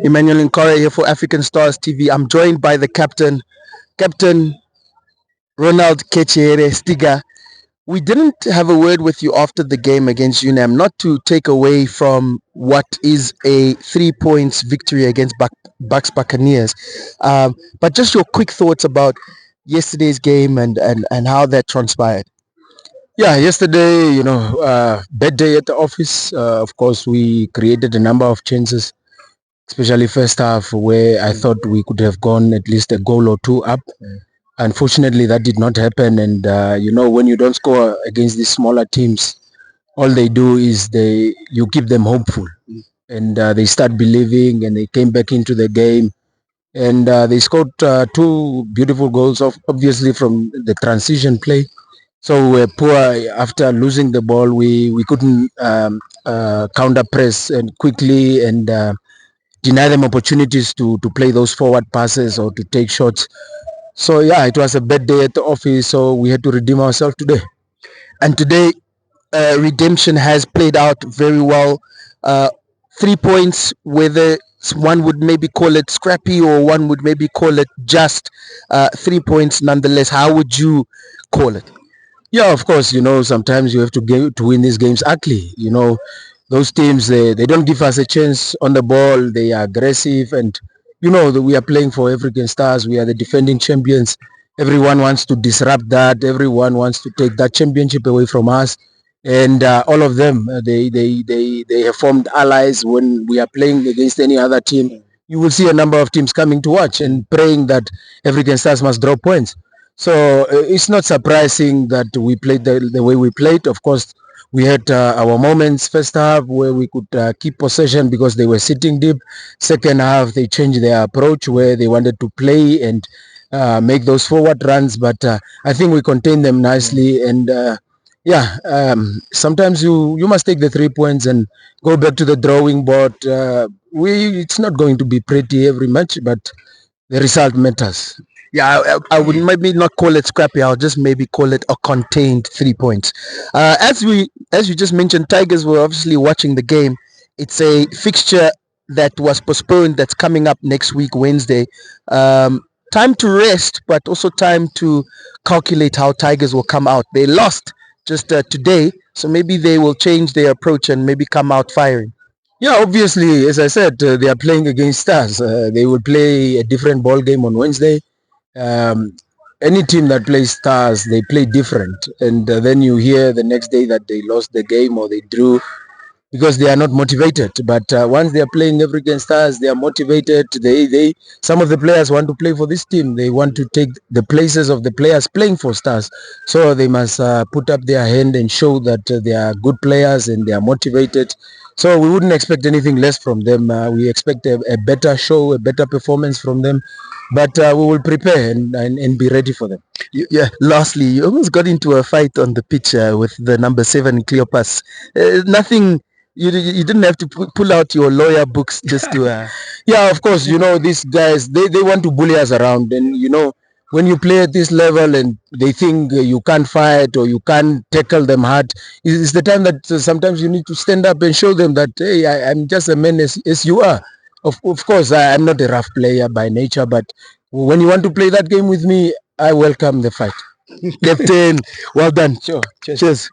Emmanuel Nkore here for African Stars TV. I'm joined by the Captain Ronald Ketjijere Stiga. We didn't have a word with you after the game against UNAM, not to take away from what is a 3 points victory against Bucks Buccaneers, but just your quick thoughts about yesterday's game and how that transpired. Yeah, yesterday, bad day at the office. Of course, we created a number of chances, especially first half, where I thought we could have gone at least a goal or two up. Unfortunately, that did not happen. And when you don't score against these smaller teams, all they do is you keep them hopeful, and they start believing, and they came back into the game, and they scored two beautiful goals, obviously from the transition play. So we were poor after losing the ball. We couldn't counter press and quickly and deny them opportunities to play those forward passes or to take shots. So yeah, it was a bad day at the office. So we had to redeem ourselves today. And today, redemption has played out very well. 3 points, whether one would maybe call it scrappy or one would maybe call it just 3 points nonetheless. How would you call it? Yeah, of course. Sometimes you have to win these games ugly. Those teams they don't give us a chance on the ball. They are aggressive, and that we are playing for African Stars. We are the defending champions. Everyone wants to disrupt that. Everyone wants to take that championship away from us, and all of them they have formed allies. When we are playing against any other team, you will see a number of teams coming to watch and praying that African Stars must draw points. So it's not surprising that we played the way we played. Of course, we had our moments first half where we could keep possession because they were sitting deep. Second half, they changed their approach where they wanted to play and make those forward runs. But I think we contained them nicely. And sometimes you must take the 3 points and go back to the drawing board. It's not going to be pretty every match, but the result matters. Yeah, I would maybe not call it scrappy. I'll just maybe call it a contained 3 points. As you just mentioned, Tigers were obviously watching the game. It's a fixture that was postponed. That's coming up next week, Wednesday. Time to rest, but also time to calculate how Tigers will come out. They lost just today, so maybe they will change their approach and maybe come out firing. Yeah, obviously, as I said, they are playing against us. They will play a different ball game on Wednesday. Um, any team that plays Stars, they play different. And then you hear the next day that they lost the game or they drew because they are not motivated. But once they are playing African Stars, they are motivated. Some of the players want to play for this team. They want to take the places of the players playing for Stars. So they must put up their hand and show that they are good players and they are motivated. So we wouldn't expect anything less from them. We expect a better show, a better performance from them. But we will prepare and be ready for them. Yeah. Lastly, you almost got into a fight on the pitch with the number 7 Cleopas. Nothing. You didn't have to pull out your lawyer books just to. Yeah, of course. These guys they want to bully us around, and when you play at this level and they think you can't fight or you can't tackle them hard, it's the time that sometimes you need to stand up and show them that, hey, I'm just a man as you are. Of course, I'm not a rough player by nature, but when you want to play that game with me, I welcome the fight. Captain, well done. Sure. Cheers. Cheers.